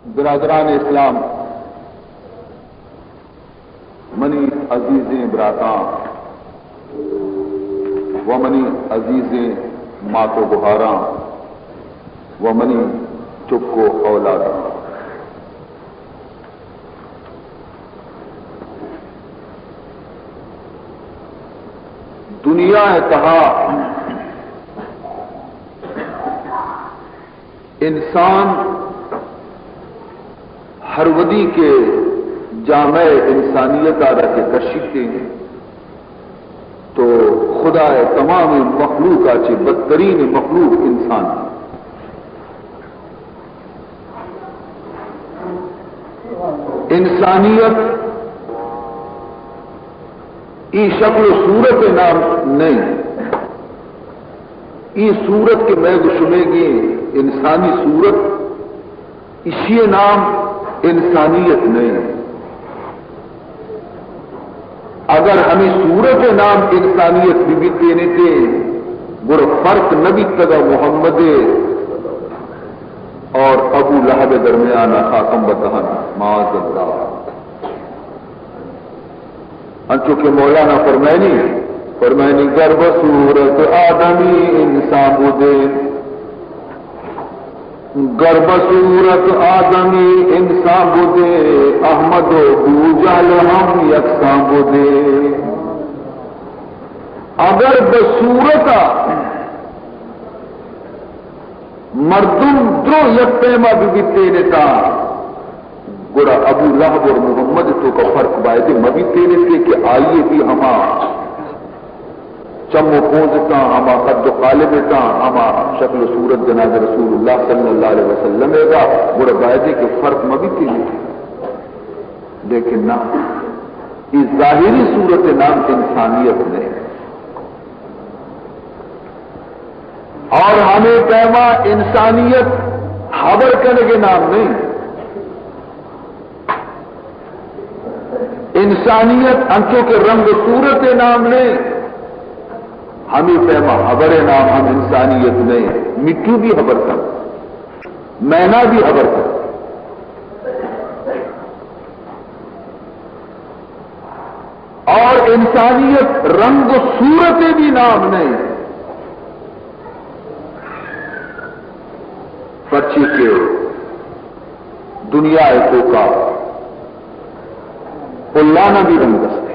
برادران اسلام، منی عزیزیں براتاں و منی عزیزیں مات و بہاراں و منی چپ کو اولاداں، دنیا تہا انسان ہر ودی کے جامع انسانیت آدھا کے کشیتے ہیں تو خدا تمام مخلوق آچے بدترین مخلوق انسان انسانیت ای شکل و صورت نام نہیں، ای صورت کے میں گشمے گی انسانی صورت، اسی نام انسانیت نہیں۔ اگر ہمیں صورت نام انسانیت بھی دینے تھے گر فرق نبی تگا محمد اور ابو لہب درمیان خاتم بتہن معاذ اللہ، انچو کہ مولانا فرمائنی گرب صورت آدمی انسان بودے، گرب صورت آدمی انسان بودے، احمد و بوجال ہم یکساں بودے۔ اگر بصورتا مردم درو یک پیما بھی تینے تا گڑا ابو لہب اور محمد تو کا فرق بائے مبی تینے تھے کہ آئیے بھی ہما چم و پوزتا، ہما قد و قالبتا، ہما شکل و صورت جناب رسول اللہ صلی اللہ علیہ وسلم گا گڑا بائے کہ فرق مبی تینے تھے، لیکن نہ اس ظاہری صورت نام انسانیت نے، اور ہمیں پیما انسانیت حبر کرنے کے نام نہیں، انسانیت انچوں کے رنگ صورت نام نہیں، ہمیں پیما حبر نام ہم انسانیت نہیں، مٹی بھی حبر کر، مینا بھی حبر کر، اور انسانیت رنگ صورت بھی نام نہیں، پرچی کے دنیا کو کا اللہ نہ بھی رنگ دستے،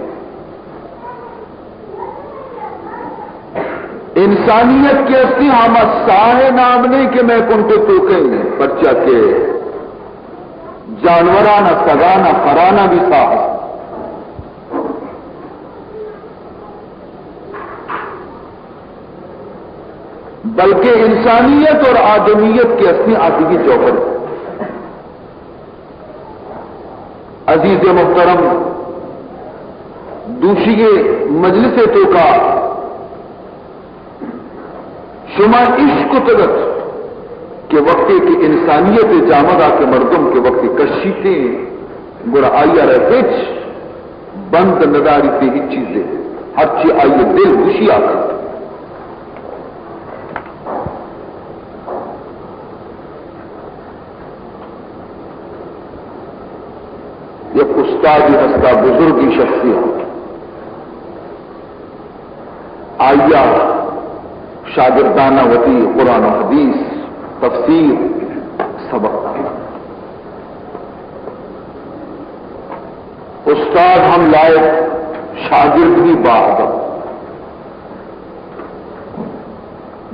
انسانیت کے اسی ہم ساہ نام نہیں کہ میں کنٹے توکیں پرچا کے جانورانہ سگانہ فرانہ بھی ساہ، بلکہ انسانیت اور آدمیت کے اصلی آدمی جوہر۔ عزیز محترم، دوسری مجلس تو کا شما عشق تگت کے وقت کی انسانیت جامدہ کے مردم کے وقت کشیتے گڑا آئیہ رہے بند نداری تے ہی چیزیں ہر چیز آئیے دل خوشی آتا، یک استادی ہستا بزرگی شخصیت آئیا شاگردانہ وتی قرآن و حدیث تفسیر سبق، استاد ہم لائے شاگرد بھی باادب،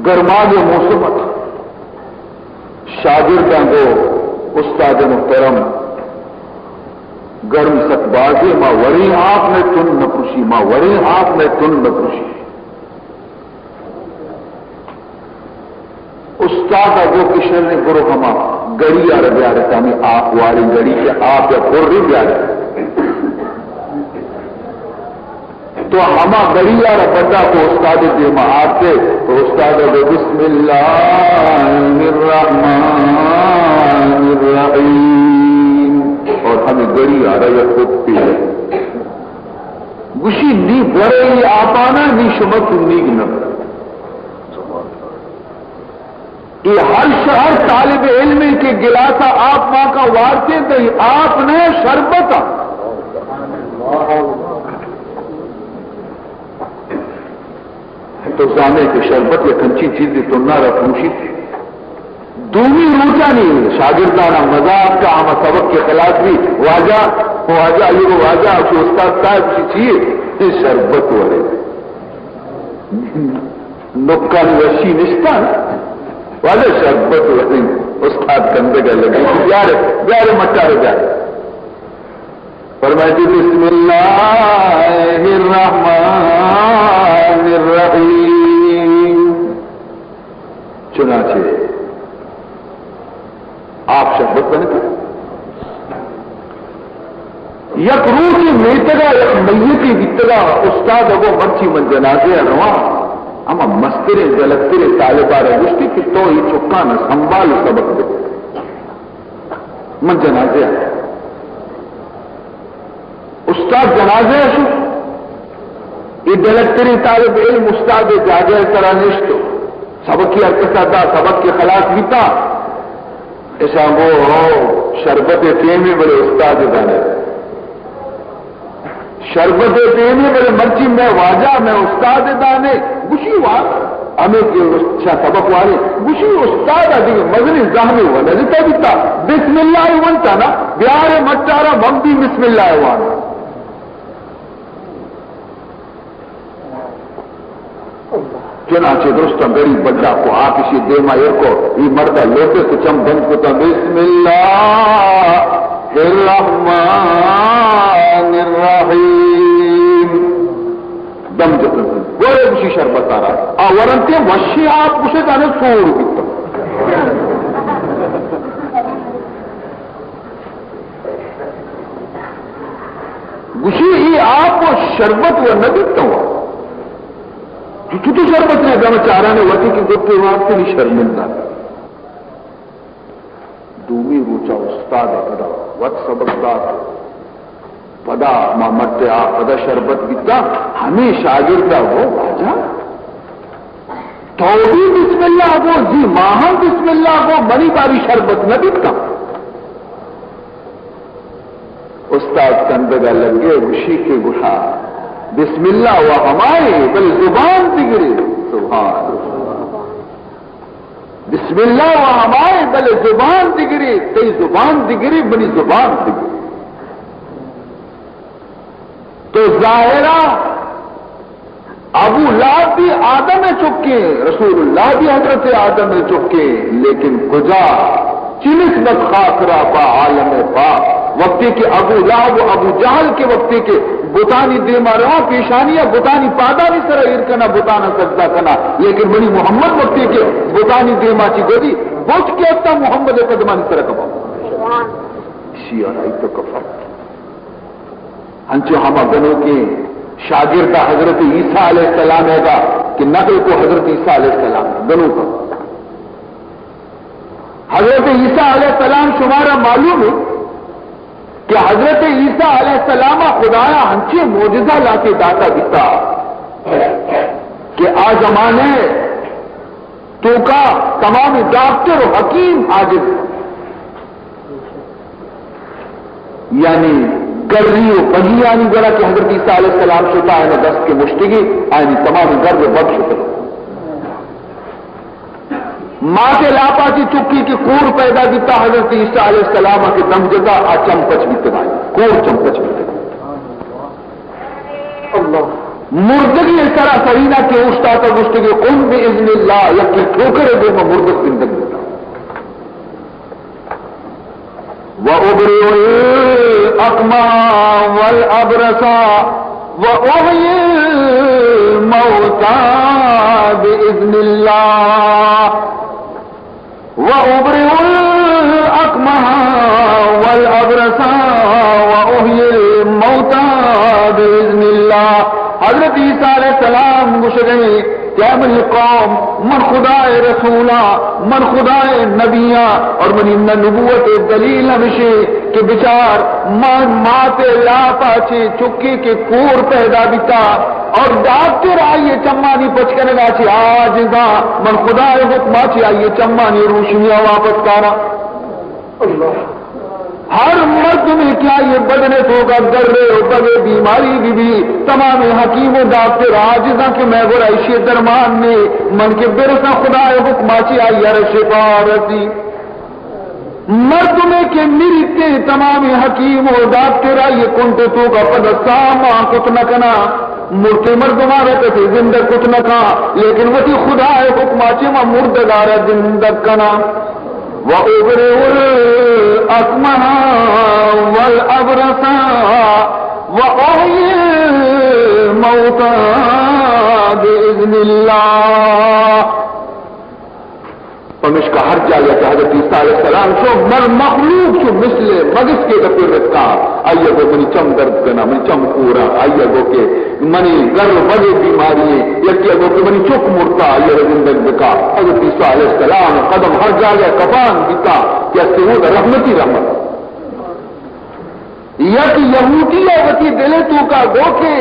گرما جو موسمت شاگردوں کو استاد محترم گرم ستبازی ماں وری آپ میں تن نہ خوشی، ماں وری آپ میں تن نہ خوشی، استاد ابو کشن نے گرو ہما گڑی آ رہے رہتا ہمیں آپ واری گڑی کے آپ یا پھر رہی بھی آ رہے تو ہما گڑی آ رہا بندہ کو استاد دے ماں آتے تو استاد ابو بسم اللہ الرحمن الرحیم اور ہمیں گڑی آ رہا ہے کھوپتی ہے گشی نی بڑے آپانا نی شمت نیگ نہ یہ ہر طالب علم کے گلاسا آپ ماں کا وارتے تھے آپ نے شربت تو زانے کے شربت یا کنچی چیزیں تو نہ رکھوشی تھی دومی روچا نہیں شاگردانہ مذاق کا ہم سبق کے خلاف بھی واجہ یہ واجہ کہ استاد صاحب کی چیز شربت والے نکان وشی نشتا والے شربت والے استاد کندے کا لگے پیارے مٹارے جائے فرمائے بسم اللہ الرحمن الرحیم چنانچہ آپ شربت بنتے یک روح کی میتگا یک میتی بیتگا استاد اگو مرچی من جنازے رواں اما مسترے جلکترے طالبار گشتی کہ تو ہی چکانا سنبھال سبق دے من جنازے استاد جنازے شو یہ جلکتری طالب علم استاد جاجر طرح نشتو سبق کی ارکسا دا سبق کے خلاف بیتا ایسا وہ شربت تیمی بڑے استاد دانے شربت تیمی بڑے مرچی میں واجہ میں استاد دانے گوشی وار ہمیں اچھا سبق والے گوشی استاد آدھی مزنی زہمی ہوا نجتا بیتا بسم اللہ ونتا نا بیارے مچارا ممدی بسم اللہ وانا چنانچہ درست غریب بڑا کو آپ اسی دیما کو یہ مردہ لوٹے کو چم بند کو تا بسم اللہ الرحمن الرحیم دم جتن گورے کسی شربت آ رہا ورنتے وشی آپ کسے جانے سوڑ بیتا گوشی یہ آپ کو شربت و نبیتا ہوا تو شربت نے گم چارا نے وقتی کی گفتے واسطے نہیں شرمندہ دومی روچا استاد پدا وقت سبق داد پدا مامت آ پدا شربت بیتا ہمیں شاگردہ ہو واجہ تو بھی بسم اللہ کو جی ماہم بسم اللہ کو بڑی باری شربت نہ بیتا استاد کندگا لگے خوشی کے گھا بسم اللہ و ہمارے بل زبان دگرے سبحان بسم اللہ و ہمارے بل زبان دگرے تئی زبان دگرے بنی زبان دگرے تو ظاہرہ ابو لہب بھی آدم چکے رسول اللہ بھی حضرت آدم چکے لیکن کجا چلک نت خاکرا با عالم پاک وقتی کے ابو لہب و ابو جہل کے وقتی کے بتانی دے مارا پیشانیاں بتانی پادانی سر ارکنا بتانا سجدہ کنا لیکن بنی محمد وقتی کے بتانی دے ماچی گودی بوچ کے اتا محمد قدمانی سر کبا شیعہ رائی تو کفر ہنچو ہما بنو کے شاگردہ حضرت عیسیٰ علیہ السلام ہے گا کہ نقل کو حضرت عیسیٰ علیہ السلام بنو کا حضرت عیسیٰ علیہ السلام شمارا معلوم ہے کہ حضرت عیسیٰ علیہ السلام خدایا ہنچے موجزہ لاتے داتا دیتا کہ آج زمانے تو کا تمام ڈاکٹر و حکیم عاجز یعنی گری و بنی آنی گرا کہ حضرت عیسیٰ علیہ السلام شتا ہے دست کے مشتگی آنی تمام گر و بخش کرو ماں کے لاپا کی چکی کی کور پیدا دیتا حضرت عیسیٰ علیہ السلام کے دم جگہ آ چمپچ بھی تبائی کور چمپچ بھی اللہ مردگی اس طرح سرینہ کے اشتا تک گشتگی قم باذن اللہ یکی ٹھوکرے دے میں مردگ زندگی دیتا وَأُبْرِئُ الْأَكْمَحَ وَالْأَبْرَصَ وَأُحْيِي الْمَوْتَى بِإِذْنِ اللَّهِ وَأُبْرِئُ الْأَكْمَحَ وَالْأَبْرَصَ وَأُحْيِي الْمَوْتَى بِإِذْنِ اللَّهِ حضرت عیسیٰ علیہ السلام گشگئے کیا من قوم من خدائے رسولہ من خدائے نبیہ اور من ان نبوت دلیل ہمشے کہ بچار ماتے لا پاچے چکی کے کور پیدا بیتا اور ڈاکٹر آئیے چمانی پچکنے گا چی آج دا من خدا حکمہ چی آئیے چمانی روشنیاں واپس کارا اللہ ہر مرد میں کیا یہ بدنے تو کا در رہے بگے بیماری بھی تمام حکیم و ڈاکٹر آجزاں کہ میں گوڑا ایشی درمان نے من کے برسا خدا حکماچی آئی شفا رسی مرد میں کہ میرتے تمام حکیم و ڈاکٹر آئی کنٹ تو کا پدستاما کت نکنا مرتے مرد مارتے تھے زندہ کت نکا لیکن وہ خدا حکماچی میں مردگار زندہ کنا وَأُبْرِئُ الْأَكْمَحَ وَالْأَبْرَصَ وَأُحْيِي الْمَوْتَى بِإِذْنِ اللَّهِ پمش کا ہر جائے کہ حضرت عیسیٰ علیہ السلام شو مر مخلوق شو مثل مگس کے دفر رکھا آئیے گو منی چم درد کنا منی چم پورا آئیے گو کہ منی گر بگے بیماری یکی گو کہ منی چک مرتا آئیے رزندگ بکا حضرت عیسیٰ علیہ السلام قدم ہر جائے کفان بتا کہ سعود رحمتی رحمت یکی یہودی وتی دلے تو کا گو کہ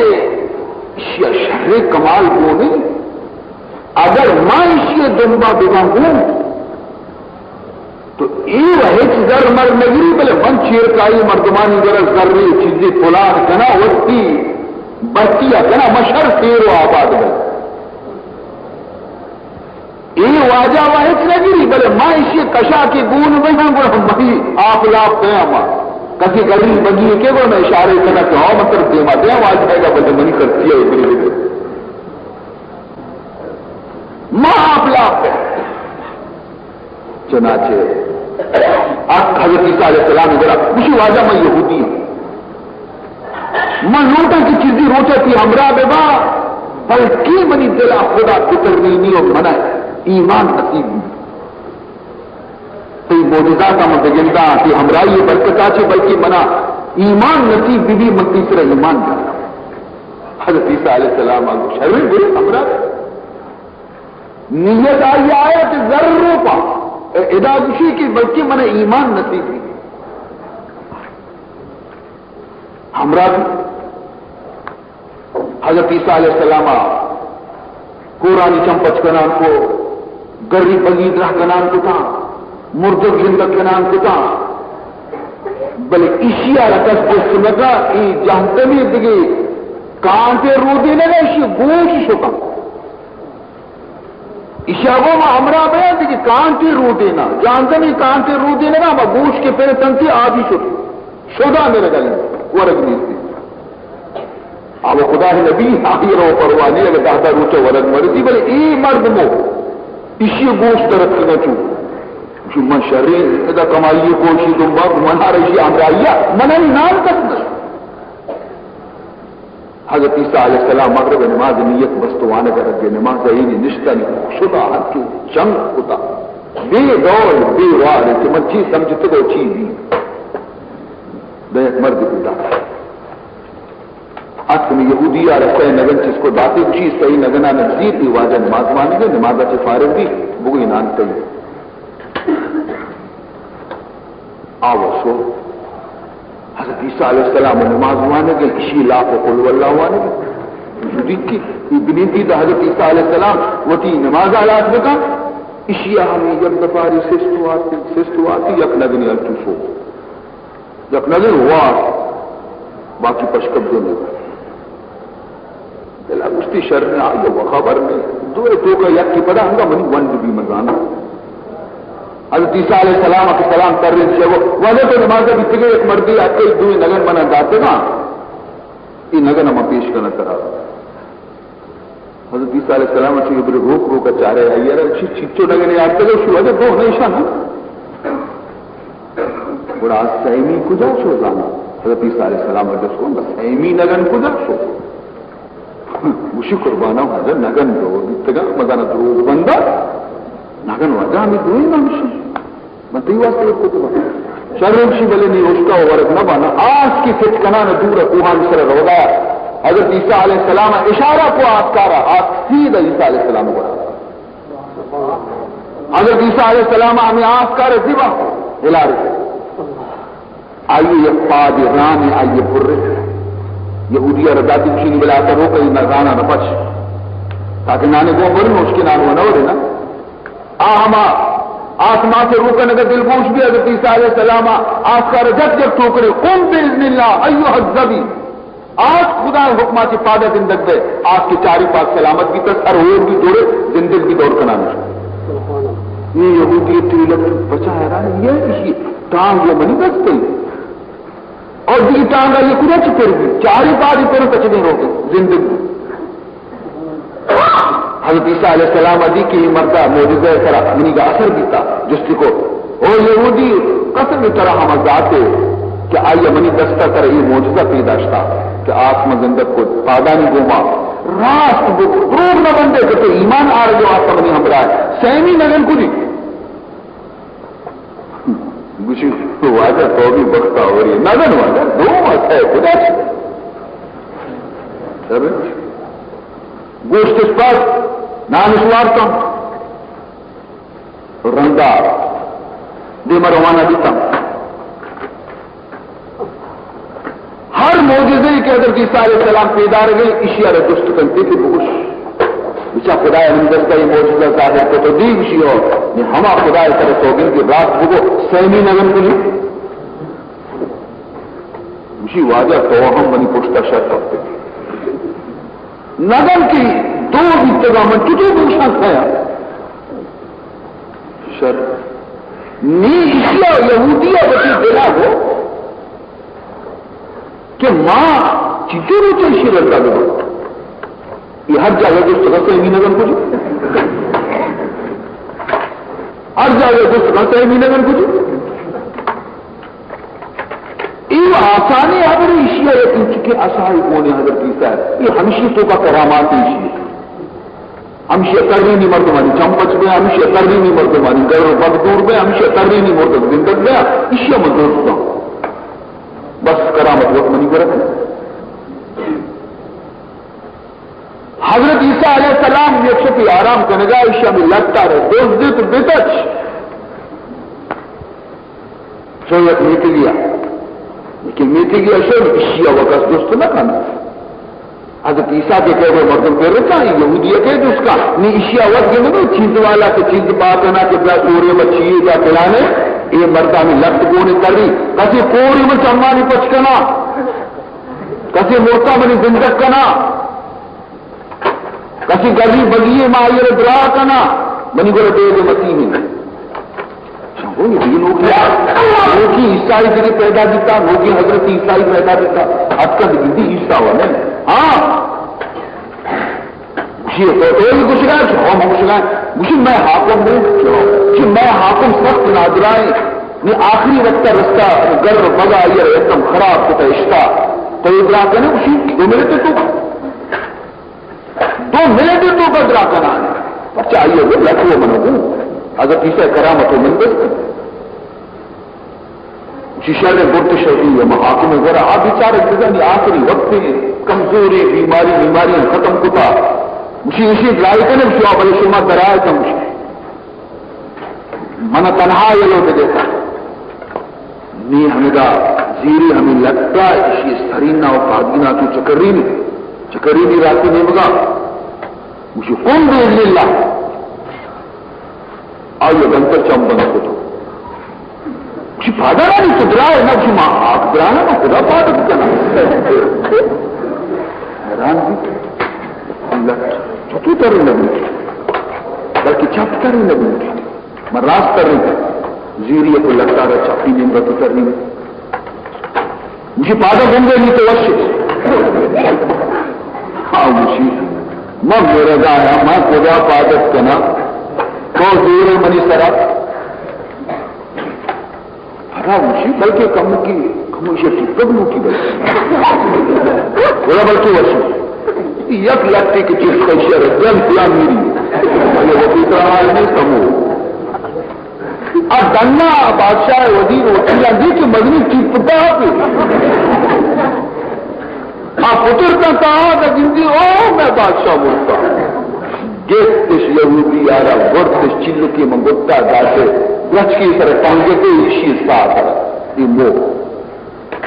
شہر کمال کو نہیں اگر ماں اسی دنبا بیوان ہوں تو یہ رہے چی ذر مر نگری بلے من چیر کائی مردمانی ذرا ذری چیزی فلان کنا وقتی بچیا کنا مشہر تیر و آباد ہے یہ واجہ واحد چی نگری بلے ماں اسی کشا کی گون میں ہم مہی آپ لاپ قیامہ کسی گلی بگی کے وہ میں اشارے کنا کہ ہاں مطلب دیما دیا واج جائے گا بلے منی کرتی ہے اتنی لگے ماں آپ لاپ چنانچہ حضرت عیسیٰ علیہ السلام ذرا خوشی واجہ میں یہودی ہوں میں لوٹا کی چیزی روچا تھی ہمراہ بے پر کی منی دلا خدا فکر نہیں اور منع ایمان نصیب تو موجزہ کا مدگندہ کہ ہمراہی برکتا چھے بلکہ منع ایمان نصیب بھی من تیسرا ایمان جانا حضرت عیسیٰ علیہ السلام شرر بھی ہمراہ نیت آئی آیا کہ ضرور پا ادادشی کی بلکہ من ایمان نصیب ہوئی ہمراہ حضرت عیسیٰ علیہ السلام قرآن چمپچ کا نام کو گری بگید رہ کا نام کو تھا مردد زندگ کا نام کو تھا بلے اشیاء رکس جس لگا جانتے بھی دیگے کانتے رو دینے گا اشیاء گوش شکا اشیاءوں میں ہمراہ بیان تھی کہ کانتی رو دینا جانتے نہیں کانتی رو دینے گا میں گوش کے پہلے تنتی آدھی شدہ میرے گلے ورگ نہیں تھی اب خدا نبی آئی رو پروانی اگر دادا روچو ورگ مرضی بلے ای مرد مو اسی گوش درد کرنا چو من شرین ادا کمائیے کوشی تم باپ منا رہی ہمراہیہ منہ نام تک نہیں حضرت عیسیٰ علیہ السلام مغرب نماز نیت بستوانے کا رجے نماز عینی نشتہ نہیں شدہ حد کی جنگ ہوتا بے دور بے وار کہ من چیز سمجھتے گو چیز نہیں بے مرد پیدا حق میں یہودی آ رکھتا ہے نگن چیز کو داتے چیز صحیح نگنا نزدیر کی واجہ نماز مانی گئے نماز اچھے فارغ بھی وہ انان کہی آو سو حضرت عیسیٰ علیہ السلام نماز وانے گئے اسی لاکھ قلو اللہ وانے گئے دیکھی بنیتی دا حضرت عیسیٰ علیہ السلام وہ تی نماز آلات بکا اسی آمی یک دفاری سستو آتی یک نگنی الچو سو یک نگن ہوا باقی پشکب دو نگر دلا گشتی شر میں آئی وہ خبر میں دو تو کا یک کی پدا ہنگا منی وند بھی مزانا حضرت عیسیٰ علیہ السلام کے سلام کر رہے تھے وہ تو نماز بھی ایک مردی آتے ہی دوئی نگن منا جاتے نا یہ نگن ہم پیش کرنا کرا حضرت عیسیٰ علیہ السلام سے یہ روک روک چاہ رہے ہیں یار چھچو نگن آتے گئے شو ہے دو ہمیشہ نا بڑا سیمی کجا شو زانا حضرت عیسیٰ علیہ السلام جو سو سیمی نگن کجا شو مشی قربانا حضرت نگن دو اتگا مزانا دروز بندہ نگن وجہ ہمیں دوئی نا مشی من تی واسطے ایک کتبہ شرمشی بلے نہیں اشکا ورد نبانا آس کی فتکنان دور کوہان سر روگا حضرت عیسیٰ علیہ السلام اشارہ کو آسکارا آس سیدہ عیسیٰ علیہ السلام کو حضرت عیسیٰ علیہ السلام ہمیں آسکار زبا ہلا رہے آئیے یہ پاد ران آئیے برے یہودیہ رضاتی مشینی بلا کر ہو کئی نہ رانا نہ پچ تاکہ نانے کو بڑھ اس کے نان نہ ہو رہے نا آما آسمان سے روکن اگر دل گوش بھی حضرت عیسیٰ علیہ السلام آج کا رجت جب ٹوکرے قم باذن اللہ ایھا الذبی آج خدا حکمات پادہ زندگ دے آج کے چاری پاس سلامت بھی تک ہر ہوئے بھی دوڑے زندگ بھی دوڑ کنانا یہ یہودیت تیلت بچا ہے رہا ہے یہ اسی ٹانگ یہ منی بس گئی اور دی ٹانگ یہ کچھ اچھ پھر بھی چاری پاس پر کچھ نہیں ہوگی زندگی حضرت عیسیٰ علیہ السلام دی کہ یہ مردہ معجزہ کرا منی کا اثر بھی تھا جس کو او یہودی قسم طرح ہم ذاتے کہ آئیے منی دستہ کر یہ معجزہ پیدا شتا کہ آسم زندگ کو پادانی گوما راست روح نہ بندے کہ تو ایمان آ رہے جو آسم منی ہم رہا ہے سہمی نگن کو نہیں گوشی واجہ تو بھی بختا ہو رہی ہے نگن واجہ دو مت ہے خدا سے گوشت اس پر نانسوارتم رنگا دیما روانہ دیتا ہر موجزے کے حضرت عیسیٰ علیہ السلام پیدا رہے اشیاء رجست کنتے تھے بوش بچا خدا اندر کا یہ موجزہ ظاہر کو تو دی بشی ہو ہما خدا طرف ہو گئے کہ رات بگو سہمی نگن کو لی بشی واجہ تو ہم بنی پوشتا شرط ہوتے نگن کی دو ابتدا من تجھے پوچھنا کھایا شر نی اشیاء یہودیہ بچی دینا ہو کہ ماں چیزیں روچے اشیاء رکھا دو یہ ہر جگہ دوست کرتے ہیں نگن کچھ ہر جگہ دوست کرتے ہیں نگن کچھ یہ آسانی ہمیں اشیاء رکھیں چکے آسانی کونے حضرت عیسیٰ ہے یہ ہمشی تو کا کرامات اشیاء ہمشی کرنی نہیں مردمانی چمپچ میں ہمشی کرنی نہیں مردمانی گر بددور میں ہمشی کرنی نہیں مردم زندگ میں اشیاء مدرست ہوں بس کرامت وقت منی کو رکھیں حضرت عیسیٰ علیہ السلام یک شفی آرام کنگا اشیاء میں لگتا رہے دوزدت بتچ شویت نیتی لیا لیکن میٹھی کی اشیاء اشیاء وقت دوست نہ کھانا حضرت عیسیٰ کے کہہ رہے مردم کہہ رہے تھا یہودیہ کہہ جو اس کا نہیں اشیاء وقت کے نہیں چیز والا کہ چیز بات ہے نا کہ بلا چورے مچھیے جا پلانے یہ مردہ میں لفت گونے کر رہی کسی پوری میں چمانی پچ کنا کسی مرتا منی زندگ کنا کسی گلی بگیے ماہیر درا کنا منی گوڑے دے دے مسیح میں نوکی عیسائی جنہیں پیدا دیتا نوکی حضرت عیسائی پیدا دیتا اب کا دیدی عیسیٰ ہوا نہیں ہاں کچھ گئے ہم کچھ گئے مجھے میں حاکم ہوں میں حاکم سخت نادرائیں میں آخری وقت کا رستہ گر بگا یہ ایک دم خراب ہوتا اشتا تو یہ درا کرنے کچھ 2 منٹ تو 2 منٹ تو کا درا کرنا ہے بچہ آئیے وہ لکھو منو حضرت عیسیٰ کرامت و منبر شیشہ نے برت شہری ہے محاکم ذرا آپ بیچارے جزانی آخری وقت میں کمزوری بیماریاں ختم کتا مجھے اسی دلائی کرنے شما بلے شما درائے تھا مجھے من تنہا یہ لوگ دیتا نی ہمیں دا زیری ہمیں لگتا اسی سرینہ و قادینہ تو چکرینی راتی نہیں مگا مجھے قوم بیذن اللہ آئیے بنتر چم بند کو تو کچھ پادا نہیں تو ہے نہ کچھ ماں آگ درانا نہ خدا پادا کرنا حیران بھی اللہ چھتو تر لگی بلکہ چھپ کر ہی لگی میں راست کر رہی تھی زیریہ کو لگتا رہا چھپی نہیں بتی کرنی میں مجھے پادا بندے نہیں تو وشی ہاں مجھے میں میرا گایا میں خدا پادت کنا تو زیر منی سرات ہرا مجھے بلکہ کم کی کموشی قبلوں کی بلکہ وشی یک لگتی کہ چیز کا شہر جن پلا میری وہ دوسرا حال نہیں کمو اب دنیا بادشاہ وزیر وکیل دی کہ مدنی چیز پتا پہ آپ پتر کا کہا کہ جنگی او میں بادشاہ بولتا گیتش یہودی آرہ ورتش چلکی من گتا جاتے رچ کی سر پانگے کے شیر ساتھ یہ مو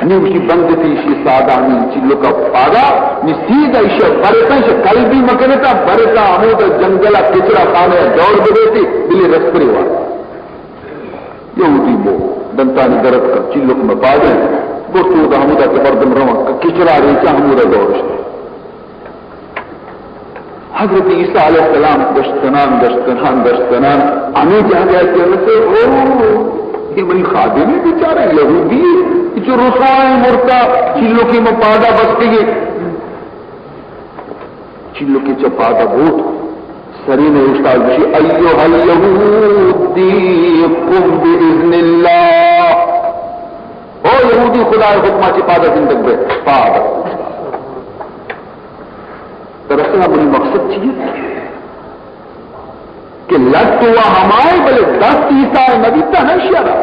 نیوشی بندتی شی سادانی چلو کا پادا نی سیدھا ایشا برتا ایشا قلبی مکنتا برتا عمود جنگلہ کچرا خانے دور بدیتی بلی رسپری وار یہودی بو دنتانی درد کر چلو میں پادا بورتو دا عمودہ کے بردم روان کچرا ریچا عمودہ دورشتا حضرت عیسیٰ علیہ السلام دشتنان ہمیں جا گیا کہ یہ منی خادم ہے بیچارہ یہودی جو رسوائے مرتا چلو کی مپادہ بستے گئے چلو کی چپادہ بھوت سری نے استاد بشی ایوہ الیہودی قم باذن اللہ او یہودی خدا حکمہ چپادہ زندگ بے پادہ دراصل بڑی مقصد چاہیے کہ لٹ ہوا ہمارے بلے 10 عیسیٰ نبی تا نہیں شیرا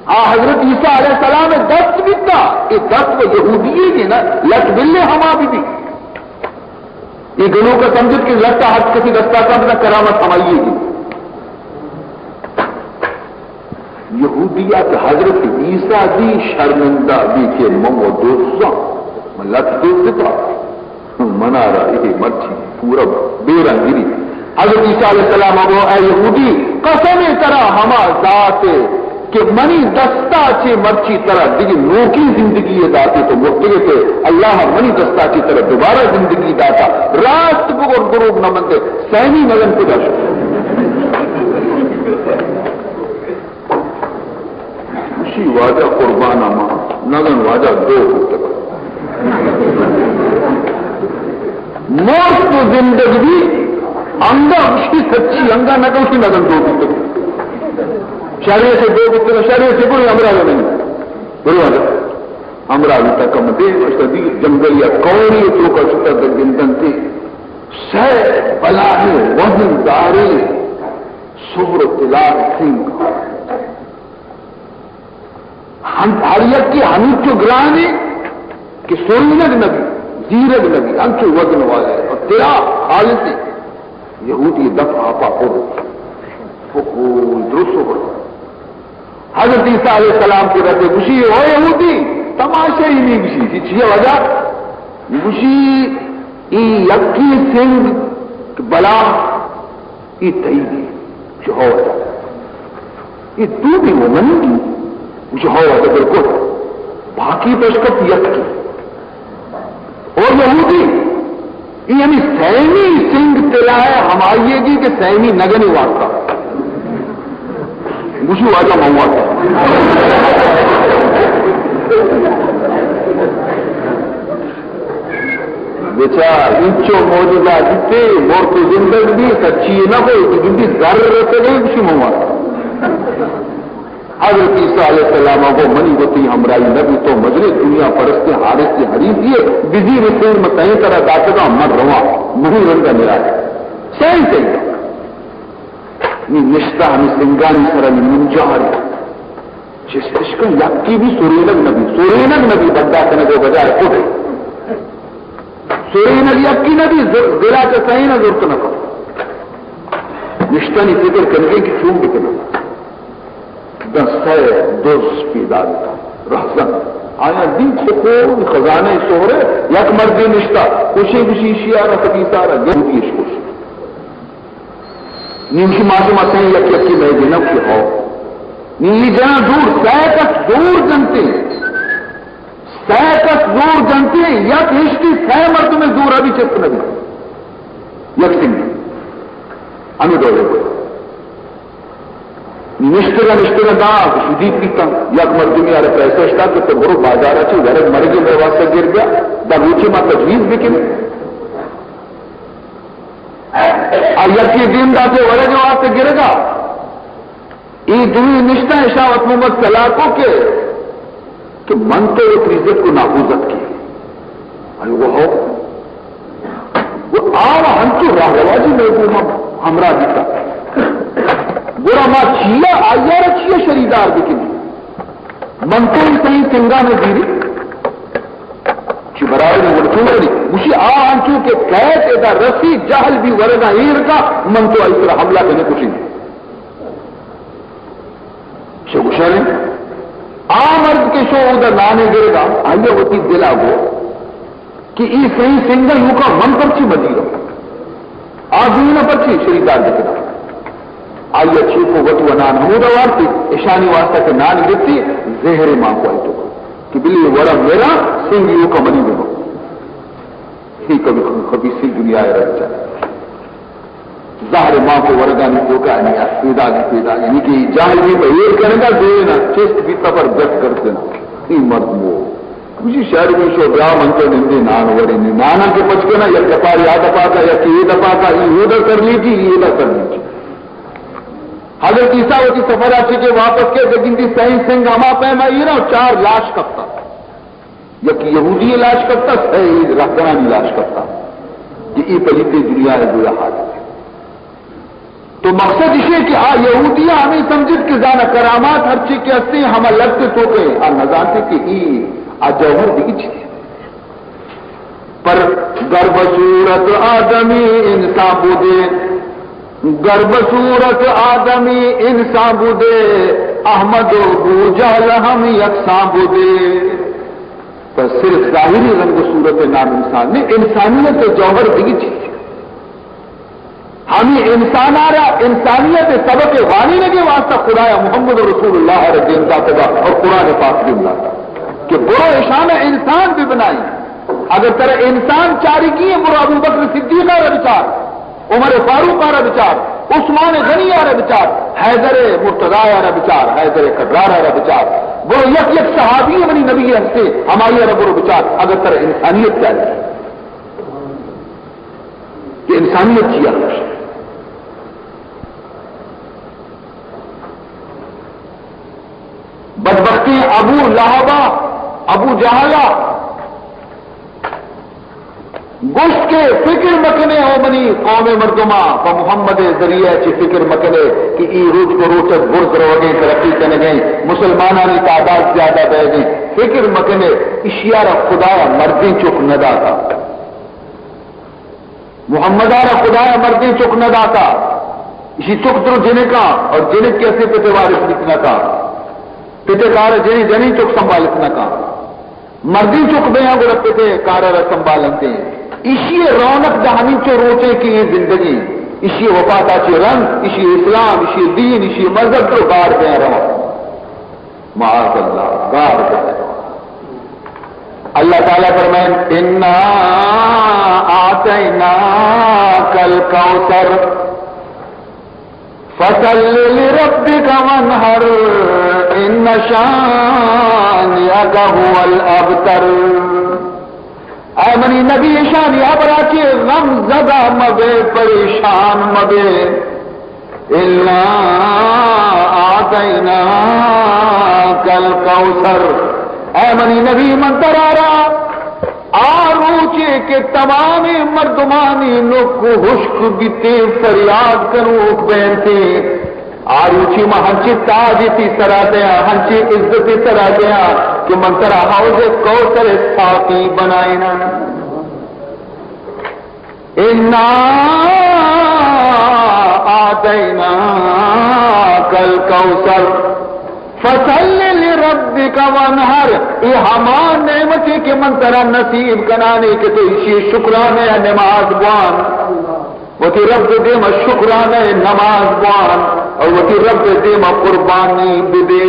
حضرت عیسیٰ علیہ السلام 10 بھی تھا یہ 10 وہ یہودی ہے نا لٹ بلے ہما بھی یہ گنوں کا سمجھ کہ لٹا حد کسی دستا کا اپنا کرامت ہمائیے گی یہودیات حضرت عیسیٰ دی شرمندہ بھی کے ممو دوستاں لٹ دوست تھا منا رہا یہ مرچی پورا بیرا گری حضرت عیسیٰ علیہ السلام ابو اے یہودی قسم طرح ہما ذات کہ منی دستا چے مرچی طرح دیکھ نوکی زندگی داتے تو مرتگے تھے اللہ منی دستا چی طرح دوبارہ زندگی داتا راست بگر دروگ نہ منتے سہمی مگن کو دش اسی واجہ قربان اما نگن واجہ دو ہوتا موت تو زندگی انگا اسی سچی انگا نہ اسی نگن دو بکتے شریع سے دو بکتے شریع سے کوئی امراض نہیں بڑی بات امراض تک دے صدیق جنگل یا کوری تو کا چھتا در گندن تھے سہ بلاہ وزن دارے صبر تلار سنگ ہر یک کی ہمیں جو گرانے کہ سولنگ نبی زیرگ نبی انچو وزن والے اور تیرا خالص یہودی دفع آپا فقول درست ہو حضرت عیسیٰ علیہ السلام کی رد گوشی ہو یہودی تماشا ہی نہیں گوشی چیئے وجہ گوشی ای یکی سنگ بلا ای تیدی جو ہو وجہ ای تو بھی وہ منی کی جو ہو وجہ بالکل باقی پشکت یکی اور یہودی یعنی سیمی سنگ تلائے ہمائیے گی کہ سیمی نگنی واسطہ مجھے واجہ مہوا تھا بیچار انچو موجودہ جتے مور تو زندگی سچی نہ ہو تو زندگی ذر رہتے گئے مجھے مہوا تھا حضرت عیسیٰ علیہ السلام وہ منی ہوتی ہمرائی نبی تو مجرے دنیا پرست حارث سے حریف دیے بزی رسول میں کہیں طرح داخلہ مر رواں مہی رنگا میرا ہے صحیح صحیح یہ نشتہ ہمیں سنگانی سرانی منجاری جس عشق یکی بھی سورینگ نبی بندہ کرنے کو بجائے اٹھے سورینگ یکی نبی ذرا کے صحیح نہ ضرورت نہ کرو نشتہ نہیں فکر کرنے کی چون بکنا دس دوز پیدا رحسن آیا دن سکون خزانے سورے یک مردی نشتا خوشی خوشی شیارہ خبیصارہ گہودی اشکوش نیمشی معصومہ سہیں یک یکی میں جنب کی ہو نیلی جنا دور سیکت دور جنتے یک ہشتی سہ مرد میں دور ابھی چست نبی یک سنگی ہمیں دولے کو نشتر دا شدید پیتا یک مردمی آرہ پیسہ اشتا کہ تو برو بازارہ چھو گھرد مرگی میں واسطہ گر گیا دا روچے ماں تجویز بکنے یکی دین دا سے ورد واسطہ گر گا ای دوی نشتہ اشاوت محمد صلاحوں کے کہ من تو ایک عزت کو نافوزت کی وہ ہو وہ آوہ ہنچو راہ رواجی میں ہمراہ دیتا برا ماں چیا آیا رکھیے شریدار بکنی منتو صحیح سنگا میں دیری چی برائے نے ورکوں کری مجھے آنچو کہ قید ایدہ رسی جہل بھی ورگا ایر کا منتو اس طرح حملہ کرنے کچھ نہیں شگوشہ نے مرد کے شو ادھر نانے گرے گا آئیے ہوتی دلا گو کہ ای صحیح سنگل ہو کا من پرچی بدی رو آدمی نہ پرچی شریدار دکھنا آئیے چھوکو وطو نان حمودہ وارتی اشانی واسطہ کے نان گرتی زہر ماں کو آئی تو کہ بلی وڑا میرا سنگیوں کا منی بنو ہی کبھی خبیثی دنیا رہ جائے ظاہر ماں کو ورگانی تو کا نہیں پیدا یعنی کہ جاہلی بہیر کرے گا دینا چیست بھی تبر گت کر دینا ای مرد وہ کچھ شہر میں شو برا منتر نندے نان وڑی نانا کے پچ کے نا یا کپار یا دفاع کا یا کہ یہ دفاع کا یہ ادھر کر لیجیے یہ ادھر کر لیجیے حضرت عیسیٰ ہوتی سفر آچی کے واپس کے لیکن دی صحیح سنگھ ہما پیما یہ نا 4 لاش کرتا یا کہ یہودی لاش کرتا صحیح رہدرانی لاش کرتا کہ یہ پلیتی دنیا ہے جو یہ حال ہے تو مقصد یہ کہ یہودیاں ہمیں سمجھت کہ زانہ کرامات ہر چیز کے ہستے ہمیں لگتے تو گئے اور نہ جانتے کہ جوہر دیکھی چیز پر گرب صورت آدمی انسان بودے گرب صورت آدمی انسان بودے احمد و ابو جہل ہم یکساں بودے پر صرف ظاہری رنگ صورت نام انسان نے انسانیت جوہر دیکھی چیز ہمیں انسان آ رہا انسانیت سبق غانی لگے واسطہ خدایا محمد رسول اللہ رضی اللہ تبا اور قرآن پاک بھی ملا تھا کہ برو اشان انسان بھی بنائی اگر طرح انسان چاری کی ہے برو ابو بکر صدیق آ رہا بچار عمر فاروق آ رہا بچار عثمان غنی آ رہا بچار حیدر مرتضی آ رہا بچار حیدر کرار آ رہا بچار برو یک صحابی بنی نبی ہنستے ہماری آ رہا برو بچار اگر طرح انسانیت چاہیے کہ انسانیت کیا بدبختی ابو لہبا ابو جہلا گوشت کے فکر مکنے ہو بنی قوم مردما و محمد ذریعہ چی فکر مکنے کہ ای روز کو روچت برز رو گئے ترقی کرنے گئے مسلمانانی تعداد زیادہ بہ گئے فکر مکنے اشیارہ خدایا مردیں چک ندا تھا محمدارہ خدایا مردیں چک ندا تھا اسی چک تو جنہیں کا اور جنہیں کیسے پتے وارث لکھنا کا پتے کار جنہیں جنہیں چک سنبھالتنا کا مردی چک بیاں گو رکھتے تھے کارا سنبھالتے ہیں اسی رونق جہانی چو روچے کی یہ زندگی اسی وفاتا چی رنگ اسی اسلام اسی دین اسی مذہب تو گار دیں رہا معاذ اللہ گار دیں رہا اللہ تعالیٰ فرمائیں انا آتینا کل کوثر فصل لربک وانحر ان شانئک هو الابتر اے منی نبی شان یا براچے غم زدہ مبے پریشان مبے الا آتینا کل کوثر اے منی نبی منترارا آروچے کے تمام مردمانی نک حشک بیتے فریاد کنوک بینتے آروچی میں ہنچی تاجتی سرا دیا ہنچی عزتی سرا دیا کہ منترا حوض کوثر ساقی بنائینا انا آتینا کل کوثر فصل لربک وانحر یہ ہمان نعمتی کے منترا نصیب کنانے کے تو اسی شکرانے نماز بوان وہ تی رب دیم شکرانے نماز بوان اور وہ تی رب دیم قربانی بدے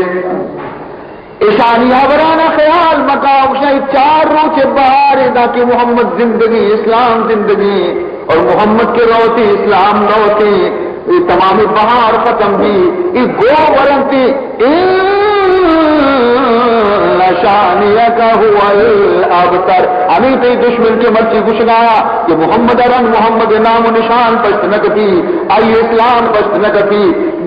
اشانی حبرانا خیال مقام شاید 4 روچ بہار دا کہ محمد زندگی اسلام زندگی اور محمد کے روتی اسلام روتی یہ تمامی بہار ختم بھی یہ گو ورنتی شانئک هو الابتر ہمیں تی دشمن کے مرچی گشنایا کہ محمد ارن محمد نام و نشان پشت نکتی آئی اسلام پشت نکتی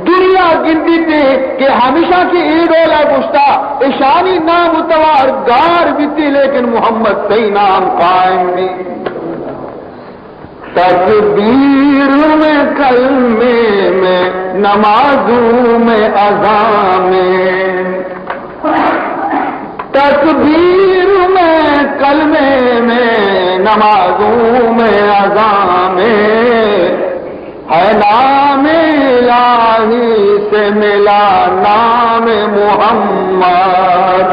دنیا گنتی تھی کہ ہمیشہ کی عید اولا گشتا اشانی نام اتوار گار بھی تھی لیکن محمد صحیح نام قائم بھی تکبیر میں کلمے میں نمازوں میں اذان میں تکبیر میں کلمے میں نمازوں میں اذان میں ہے نام الہی سے ملا نام محمد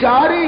4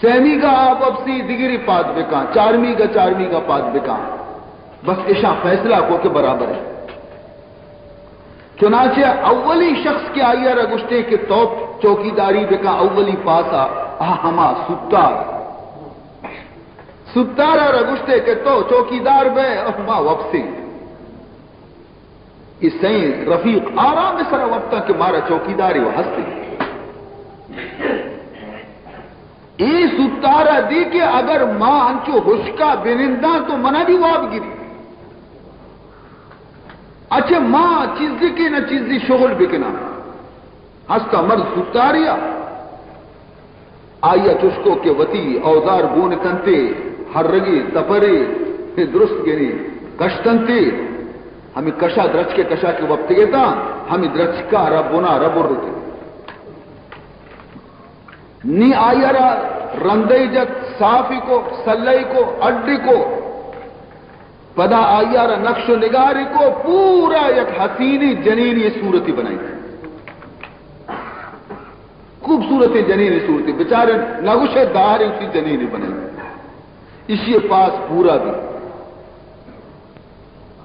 سیمی کا آپ اب سی دیگری پاد بکا چارمی کا پاد بکا بس ایشا فیصلہ کو کے برابر ہے. چنانچہ اولی شخص کے آئیے رگشتے کے تو چوکیداری بکا اولی پاسا ہما ستارا رگشتے کے تو چوکیدار بے ہما وپسی اس سین رفیق آرام سر وقتا کہ مارا چوکیداری وہ ہستی ای ستارا دی کہ اگر ماں انچو حشکا بنندہ تو منہ بھی واب گری. اچھا ماں چیزی کی نہ چیزی شغل بکنا ہستا مرد ستاریا آیا چشکو کے وتی اوزار بون کنتے ہر رگی تپرے درست گنی کشتنتے ہمیں کشا درچ کے وقت گیتا ہمیں درچ کا ربنا رب رتے نی آیا را رندے جت صافی کو سلئی کو اڈی کو پدا آیا را نقش و نگاری کو پورا یک حسینی جنینی صورتی بنائی خوبصورت جنینی صورتی بیچارے نگوش دار اسی جنینی بنائی اسی پاس پورا بھی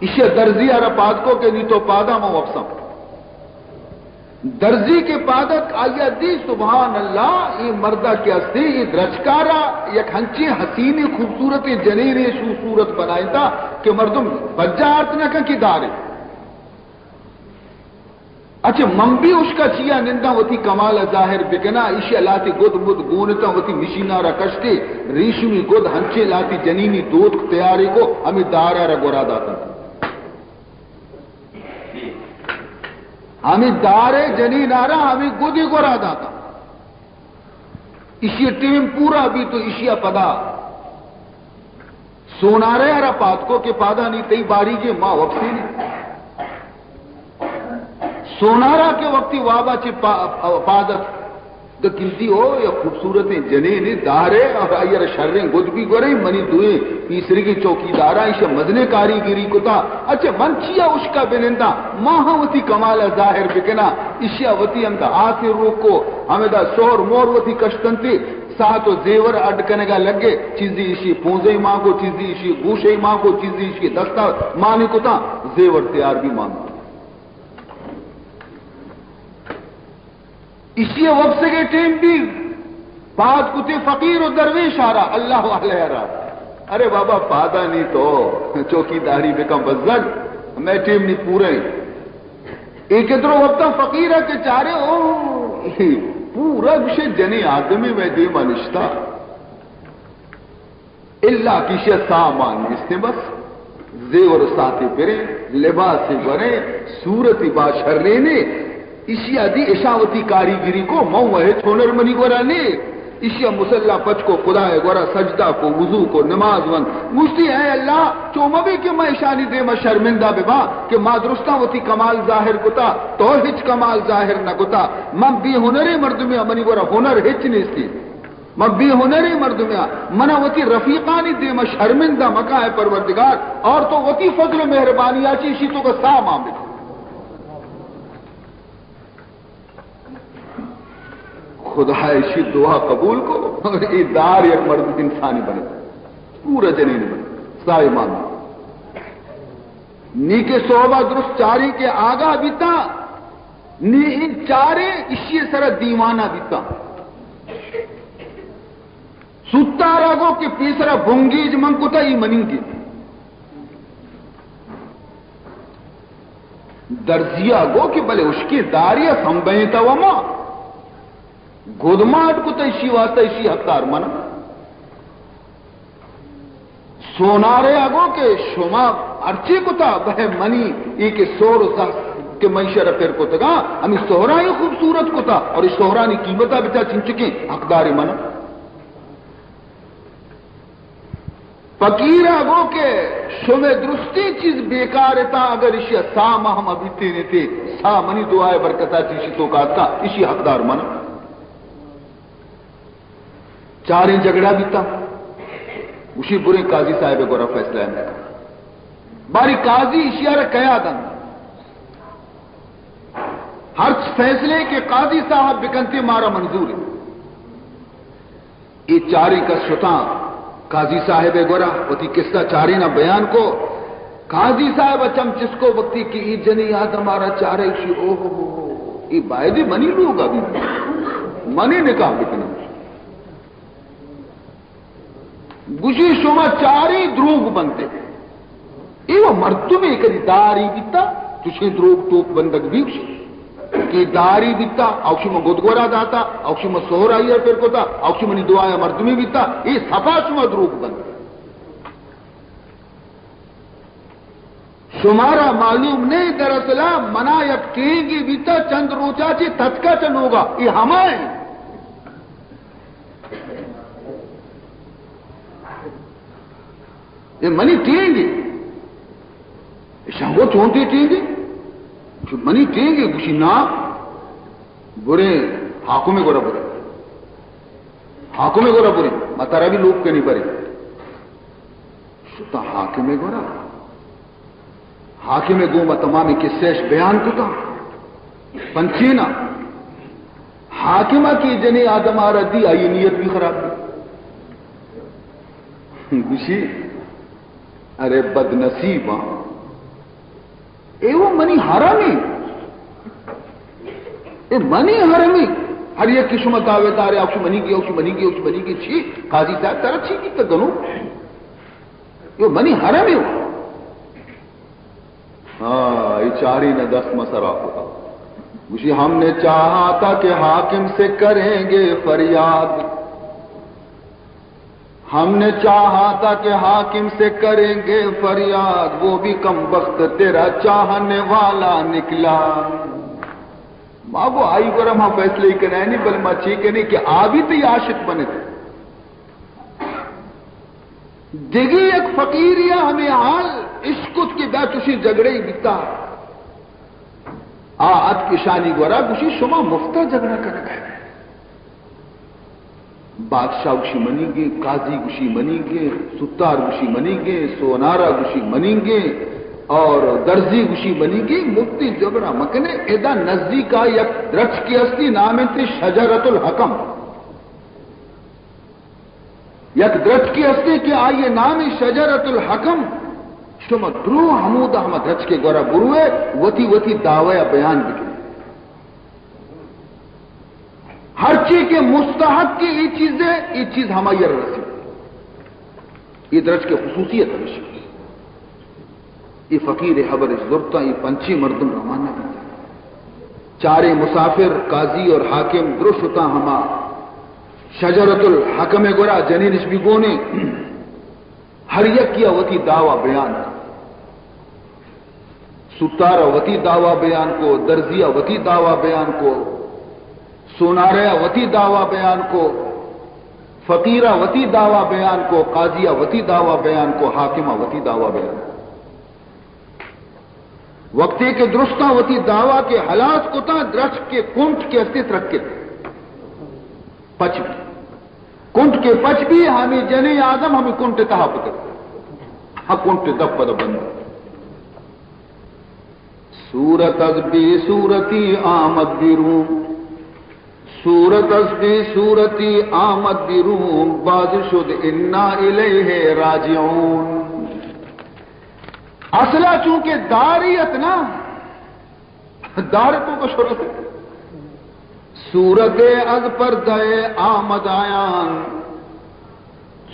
اسی درزی آرہ پادکو کے نہیں تو پادا مو افسم درزی کے پادک آیا دی سبحان اللہ یہ مردہ کیا سی یہ درچکارا یک ہنچی حسینی خوبصورت جنینی صورت بنائی تھا کہ مردم بجا آرت نہ کی دارے. اچھا منبی اس کا چیا نندہ ہوتی کمال ظاہر بکنا ایشی لاتی گد مد گونتا ہوتی مشینہ را کشتے ریشمی گد ہنچے لاتی جنینی دودھ تیاری کو ہمیں دارا را گورا داتا ہمیں دارے جنین آرہ ہمیں گدی گورا داتا اسی ٹیم پورا بھی تو اشیا پدا سونارے آرہ پاتکو کے پادا نہیں تی باری کے ماں وقتی نہیں سونارا کے وقتی وابا چی پادت تو کنتی ہو یا خوبصورت جنین دارے اور آئیر شرریں گد بھی گوریں منی دوئیں تیسری کی چوکی دارا ایشا مدنے کاری گیری کتا اچھا منچیا اس کا بنندہ ماہا وتی کمال ظاہر بکنا ایشا وتی ہم دا آتے روکو ہمیں دا سور مور وتی کشتنتی ساتھ و زیور اڈکنے گا لگے چیزی ایشی پونزے ماں کو چیزی ایشی گوشے ماں کو چیزی ایشی دستا مانی کتا زیور تیار بھی مانگا اسی وقت سے کے ٹیم بھی بات کتے فقیر و درویش آ رہا اللہ علیہ رہا ارے بابا پادا نہیں تو چوکی داری بکم بزد میں ٹیم نہیں پورے ایک ادھر وقت فقیر ہے کہ چارے او پورا بشے جنی آدمی میں دی منشتا اللہ کشے سامان اس نے بس زیور ساتھی پرے لباسی برے صورتی باشر لینے اشیا دی اشاوتی کاریگری کو مو ہے چھونر منی گورا نے اشیا مسلح پچ کو خدا ہے گورا سجدہ کو وضو کو نماز ون مجھتی ہے اللہ چومبی کہ میں اشانی دے میں شرمندہ ببا کہ ما درستہ ہوتی کمال ظاہر کتا تو ہچ کمال ظاہر نہ کتا من بھی ہنری مردمی منی گورا ہنر ہچ نیستی من بھی ہنری مردمی منا ہوتی رفیقانی دے میں شرمندہ مکہ ہے پروردگار اور تو ہوتی فضل و مہربانی آچی اسی تو کا سا معاملہ خدا ایسی دعا قبول کو یہ دار یک مرد انسانی بنے پورا جنین بنے سائے مانا نی کے صحبہ درست چاری کے آگا بیتا نی ان چارے اسی سر دیوانہ بیتا ستارا گو کہ پیسرا بھونگیج من کتا ہی منیں گی درزیا گو کہ بلے اس کی داریہ سنبہتا وما گودماٹ کو تو اسی واسطہ اسی حقدار منا سونارے آگو کہ شما ارچی کو تا بہ منی ایک سور کے معیشہ پھر کو تگا ہمیں سہرا ہی خوبصورت کو تا اور اس سہرا نے قیمتہ بچا چنچکی حقدار منا فقیر آگو کہ شما درستی چیز بیکار تا اگر اسی سا ہم ابھی تینے تے سا منی دعائے برکتا چیزی تو کہتا اسی حقدار منا چاریں جھگڑا بیتا اسی برے قاضی صاحب گورا فیصلہ ہے باری قاضی اشیارہ کیا دن ہر فیصلے کے قاضی صاحب بکنتے مارا منظور ہے یہ چاری کا ستا قاضی صاحب گورا وتی قصہ چاری نہ بیان کو قاضی صاحب اچم جس کو وقتی کی ای جنی یاد ہمارا چارے شی او ہو یہ باید منی لوگ ابھی منی نکاح بکنا گوشی شما چاری دروگ بنتے یہ مردمی کدی داری بیتا تشی دروگ توپ بندگ بیوشی کہ داری بیتا اوشی میں گدگورا داتا اوشی میں سہر آئی ہے پھر کو تا اوشی منی دعایا مردمی بیتا یہ صفا شما دروگ بند شمارا معلوم نہیں دراصل منا یک ٹینگی بیتا چند روچا چی تھتکا چن ہوگا یہ ہمائیں یہ منی ٹینگی شنگو چونتی ٹینگی منی ٹینگی گوشی نا برے حاکم گورا برے حاکم گورا برے مطارا بھی لوگ کے نہیں برے شتا حاکم گورا حاکم گو میں تمامی قصیش بیان کتا پنچینا حاکمہ کی جنی آدم آرہ دی آئی نیت بھی خراب دی گوشی ارے بد نصیباں اے وہ منی حرامی اے منی حرامی ہر یک کشمہ دعوے دارے اوشی منی کی اوشی منی کی اوشی منی کی چھی قاضی صاحب تارا چھی کی تگنو یہ منی حرامی ہو ہاں یہ چاری نہ 10 مسئلہ ہوتا اسی ہم نے چاہا تھا کہ حاکم سے کریں گے فریاد ہم نے چاہا تھا کہ حاکم سے کریں گے فریاد وہ بھی کم وقت تیرا چاہنے والا نکلا ماں وہ آئی گرم ہاں فیصلے ہی کرنا ہے نہیں بل ماں چیک ہے نہیں کہ آبی تو یہ عاشق بنے تھے دیگی ایک فقیریا ہمیں حال عشقت کی بیت اسی جگڑے ہی بیتا آت کی شانی گورا گوشی شما مفتہ جگڑا کر گئے بادشاہ گوشی منی گے قاضی گوشی منی گے ستار گوشی منی گے سونارا گوشی منی گے اور درزی گوشی منی گے مفتی جگڑا مکنے ادا نزدیک کا یک درچ کی اصلی نام تھی شجرت الحکم یک درچ کی اصلی کے آئیے نام شجرت الحکم شما درو حمود احمد درچ کے گورا بروے وتی وتی دعوی بیان بکنے ہر چیز کے مستحق کی یہ چیز ہماری رسی یہ درج کے خصوصیت ہمیشہ یہ فقیر حبر ضرورت یہ پنچی مردم روانہ بنتا چارے مسافر قاضی اور حاکم درشتا ہما شجرت الحکم گورا جنینش بھی گونے ہر یک کیا وتی دعوی بیان ستارہ وتی دعوی بیان کو درزیہ وتی دعوی بیان کو سوناریا وتی دعوی بیان کو فقیرہ وتی دعوی بیان کو قاضیہ وتی دعوی بیان کو حاکمہ وتی دعوی بیان وقتی کے درستہ وتی دعوی کے حالات کو تا درچ کے کنٹ کے استت رکھے پچ بھی کنٹ کے پچ بھی ہمیں جنی آدم ہمیں کنٹ تہا پکر ہاں کنٹ دب پد بند سورت از بی سورتی آمد بیرون سورت از بی سورتی آمد بیرون باز شد انا الیہ راجعون اصلہ چونکہ داریت نا دارتوں کو شروع سے سورت از پردہ آمد آیان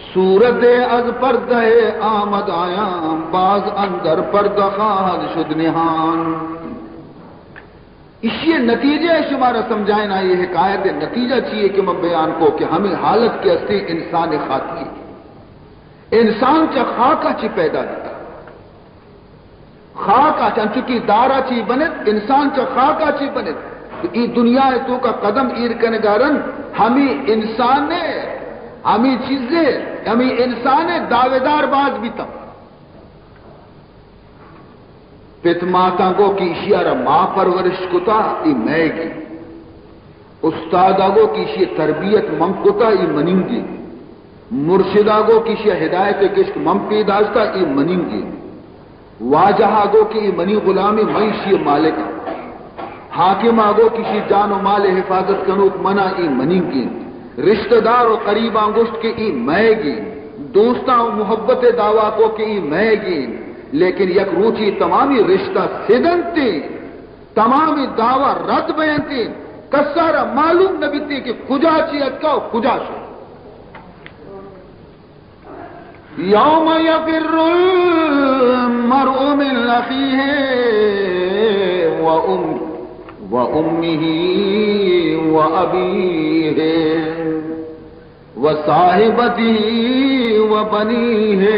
سورت از پردہ آمد آیان باز اندر پردہ خواہد شد نہان اسی نتیجہ شمارا سمجھائیں نا یہ حکایت نتیجہ چاہیے کہ میں بیان کو کہ ہمیں حالت کے اصلی انسان خاکی انسان چا خاکا چی پیدا دیتا خاکا چنچکی دارا چی بنت انسان چا خاکا چی بنت ای دنیا تو کا قدم ایر کنگارن ہمیں انسان نے ہمیں چیزیں ہمیں انسان دعویدار باز بیتا پت ماتا گو کی اشیارہ ماں پرورش کتا ای میں گی استاد گو کی اشی تربیت من کتا ای منیں گی مرشدہ گو کی اشی ہدایت کشک من پیداشتا ای منیں گی واجہا گو کی ای منی غلامی میں اشی مالک حاکم آگو کسی جان و مال حفاظت کنوک منا ای منیں گی رشتہ دار و قریب انگشت کے ای میگین دوستاں و محبت دعوا کو کے ای میگین لیکن یک روچی تمامی رشتہ سدنتی تمامی دعوی رد بیانتی کسارا معلوم نبیتی کہ کجا چیت کا و کجا شو یوم یفر المرء من اخیہ وامہ وابیہ وصاحبتہ وبنیہ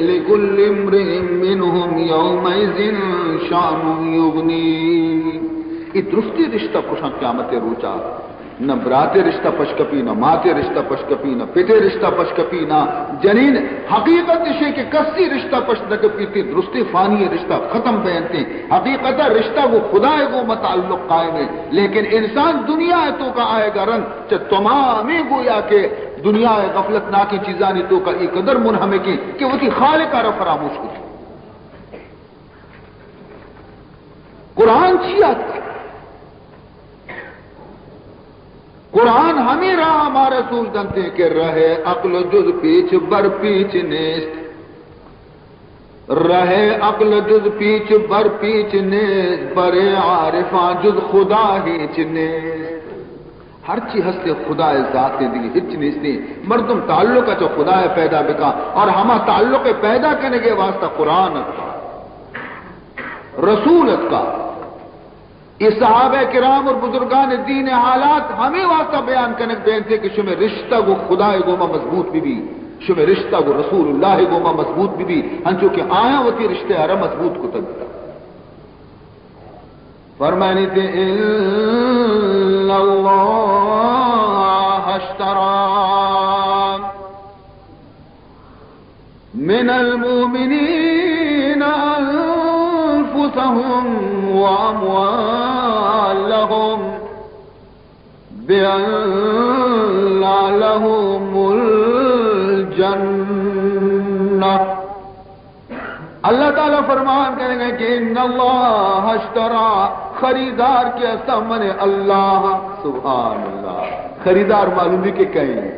لکل امرئ منہم یومئذ شان یغنیہ یہ درستی رشتہ پوشاں قیامت روچا نہ براتے رشتہ پشکپی نہ ماتے رشتہ پشکپی نہ پتے رشتہ پشکپی نہ جنین حقیقت شے کہ کسی رشتہ پشکپی تھی درستی فانی رشتہ ختم بیانتے حقیقت رشتہ وہ خدا ہے وہ متعلق قائم ہے لیکن انسان دنیا ہے تو کا آئے گا رنگ چاہ تمامی گویا کہ دنیا ہے غفلت نہ کی چیزانی تو کا ایک قدر منہمے کی کہ وہ کی خالق را فراموش کو قرآن چیات کا قرآن ہمیں راہ ہمارا رسول دنتے کہ رہے عقل جز پیچھ بر پیچھ نیست رہے عقل جز پیچھ بر پیچھ نیست برے عارفاں جز خدا ہیچ نیست ہر چی ہستے خدا ذات دی ہچ نیستی مردم تعلق چو خدا پیدا بکا اور ہما تعلق پیدا کرنے کے واسطہ قرآن کا رسولت کا یہ صحابہ کرام اور بزرگان دین حالات ہمیں واسطہ بیان کرنے بینتے کہ شمیں رشتہ کو خدا گوما مضبوط بھی شمیں رشتہ کو رسول اللہ گوما مضبوط بھی ہنچو کہ آیا ہوتی رشتے ہرا مضبوط کو تک فرمانی تھے اللہ اشترى من المؤمنین انفسهم واموالهم بأن لهم الجنہ اللہ تعالیٰ فرمان کریں گے کہ ان اللہ اشترا خریدار کے سمن اللہ سبحان اللہ خریدار معلوم بھی کہ کہیں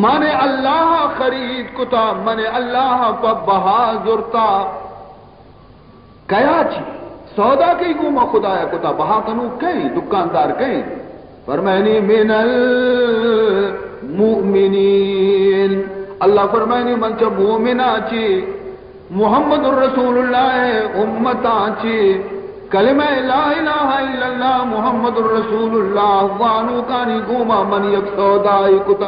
من اللہ خرید کتا من اللہ کو بہا زرتا کیا چی سودا کئی گوما خدا ہے کتا بہا کنو کہیں دکاندار کہیں فرمائنی من المؤمنین اللہ فرمائنی من چا مومنہ چی محمد الرسول اللہ امتا چی کلمہ لا الہ الا اللہ محمد الرسول اللہ وانو کانی گوما من یک سودائی کتا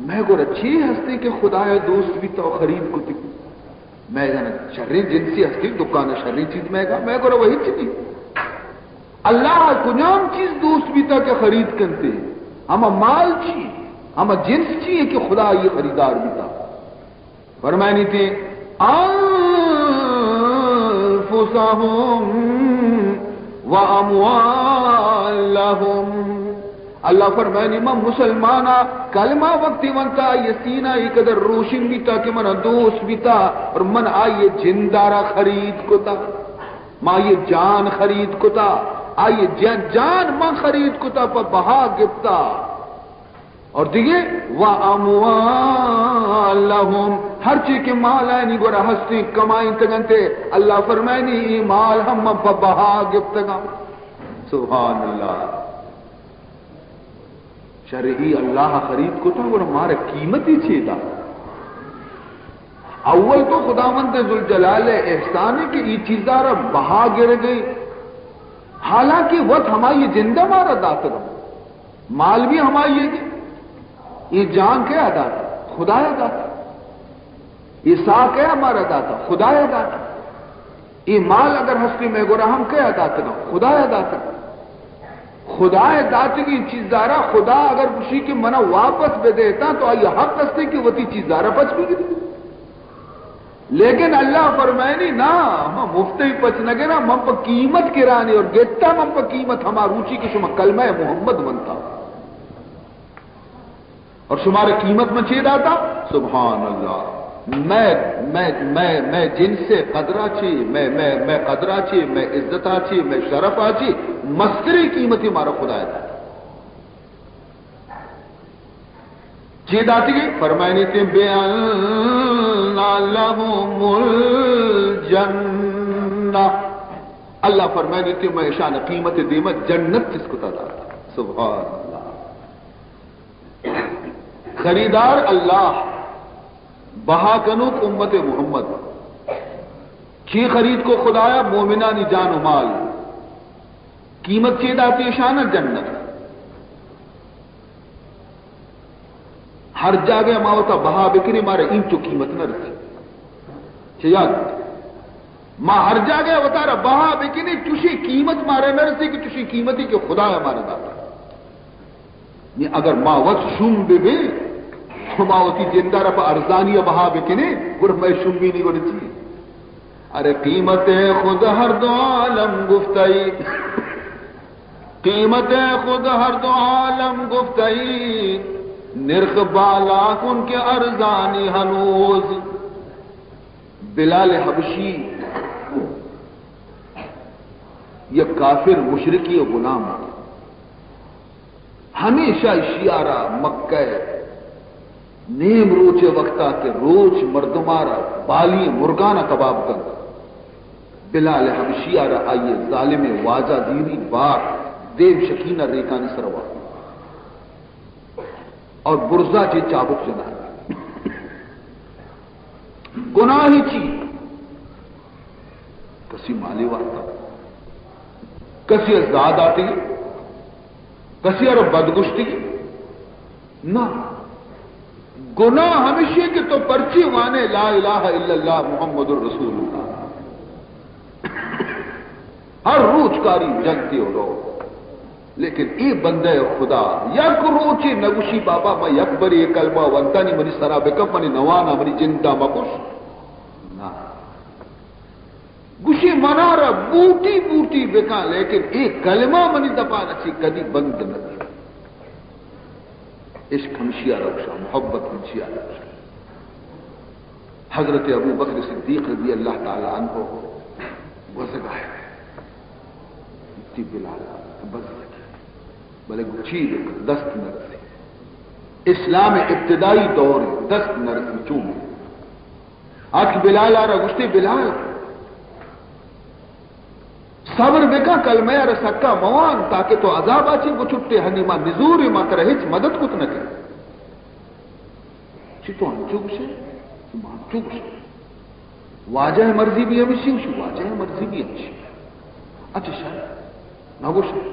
میں گو اچھی ہستی کہ خدا ہے دوست بھی تو خرید کتی میں گا شرری جنسی ہستی دکان شرری چیز میں گا میں گو وہی چیز اللہ کنام چیز دوست بھی تا کہ خرید کرتے ہم مال چی ہم جنس چی ہے کہ خدا یہ خریدار بھی تا فرمائنی تھی انفسہم واموالہم اللہ فرمائنی من مسلمانا کلمہ وقتی منتا یہ سینہ ہی قدر روشن بھی تا کہ من دوست بھی تا اور من آئیے جندارہ خرید کو تا ما یہ جان خرید کو تا آئیے جان من خرید کو تا پر بہا گفتا اور دیگے وَأَمْوَالَهُمْ ہر چیز کے مال آئینی گورا ہستی کمائیں تگنتے اللہ فرمائنی مال ہم پر بہا گفتگا سبحان اللہ شرعی اللہ خرید کو تو ہمارا قیمت ہی چیتا اول تو خداوند ذوالجلال احسان ہے کہ یہ چیزارا بہا گر گئی حالانکہ وقت ہماری زندہ مارا داتا مال بھی ہماری یہ جان کیا داتا خدا داتا یہ سا کیا ہمارا داتا خدا داتا یہ مال اگر ہستی میں گورا ہم کیا داتا خدا داتا خدا داتے کی چیز دارا خدا اگر کسی کی منع واپس بے دیتا تو آئی حق ہستے کہ وہ تی چیز دارا پچ بھی گئی لیکن اللہ فرمائنی نا ہم مفتے ہی پچ نگے نا ہم پر قیمت کرانی اور گیتا ہم پر قیمت ہمارا روچی کی شما کلمہ محمد بنتا اور شمارے قیمت میں چید آتا سبحان اللہ میں جن سے قدرہ چی میں قدرہ چی میں عزتہ چی میں شرفہ چی مستری قیمتی مارا خدا ہے چیز آتی گئی فرمائنی تھی بِأَنَّ لَهُمُ الْجَنَّةِ اللہ فرمائنی تھی میں شان قیمت دیمت جنت جس کو تدا سبحان اللہ خریدار اللہ بہا کنوک امت محمد چی خرید کو خدایا مومنانی جان و مال قیمت چید آتی شان جنت ہر جاگے ماوتا بہا بکری مارے انچو قیمت نہ رسی چیاد ماں ہر جاگے وطارا بہا بکنی چوشی قیمت مارے نہ رسی کہ چوشی قیمتی کہ خدا ہے مارے داتا اگر ماں وقت شم بے ماوتی جندہ رفا ارزانی بہا بکنے گر میں شم بھی نہیں گڑی چیئے ارے قیمت خود ہر دو عالم گفتائی قیمت خود ہر دو عالم گفتائی نرخ بالا کن کے ارزانی ہنوز بلال حبشی یہ کافر مشرکی و غلام ہمیشہ شیارہ مکہ نیم روچے وقتا کے روچ مردمارا بالی مرگانہ کباب کر بلال حبشیارہ آئیے ظالم واجہ دیری بار دیو شکینہ ریکانی سروا اور برزا چی چابک جنا گناہی چی کسی مالی وارتا کسی ازداد آتی کسی اور بدگشتی نہ گناہ ہمیشہ کہ تو پرچی وانے لا الہ الا اللہ محمد الرسول اللہ ہر روچ کاری جنتی ہو رو لیکن ای بندے خدا یک روچی نگوشی بابا میں یک بری کلمہ وانتانی منی سرا بکم منی نوانا منی جنتا مکش نا گوشی منارا بوٹی بوٹی بکا لیکن ایک کلمہ منی دپا نچی کدی بند نہ عشق ہمشیہ رکشا محبت ہمشیہ رکشا حضرت ابو بکر صدیق رضی اللہ تعالی عنہ وزگا ہے تی بلالا بز لگی بلے گچھی دست نہ رسی اسلام ابتدائی دور دست نہ رسی چون آج بلال آ رہا گشتی بلال صبر بکا کلمہ رسکا موان تاکہ تو عذاب آچی کو چھٹے ہنی ماں نزوری ماں کرہیچ مدد کت نہ کرے چی تو انچوک سے انچوک سے واجہ مرضی بھی ہمیشی ہوشی واجہ مرضی بھی ہمیشی اچھا شاہ نگو شاہ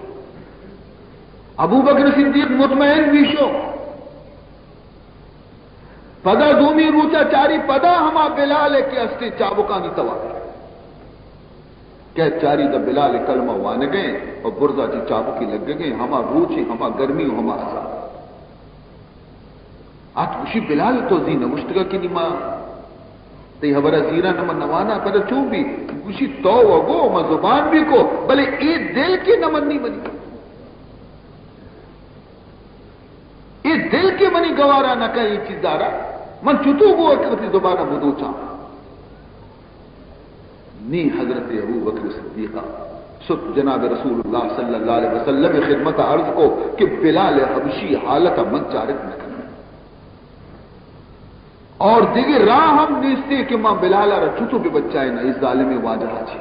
ابو بکر صدیق مطمئن بھی شو پدا دومی روچا چاری پدا ہما بلال کے اسٹی چابکانی تواقع کہ چاری دا بلال کلمہ وانے گئے اور برزا جی چابکی لگ گئے ہما روچی ہما گرمی ہما عذاب آج کشی بلال تو زی نمشتگا کی نما تی حبرہ زیرہ نما نوانا پدا چون بھی کشی تو وگو ما زبان بھی کو بلے ای دل کی نمن نہیں بنی ای دل کی منی گوارا نہ کہیں چیز دارا من چتو گو اکرتی زبانہ بدو چاہاں نی حضرت ابو بکر صدیقہ سب جناب رسول اللہ صلی اللہ علیہ وسلم خدمت عرض کو کہ بلال حبشی حالت من چارت نہ کرنا اور دیگر راہ ہم نیستے کہ ماں بلال آرہ چھتو بھی بچائے نا اس ظالم واجہ چی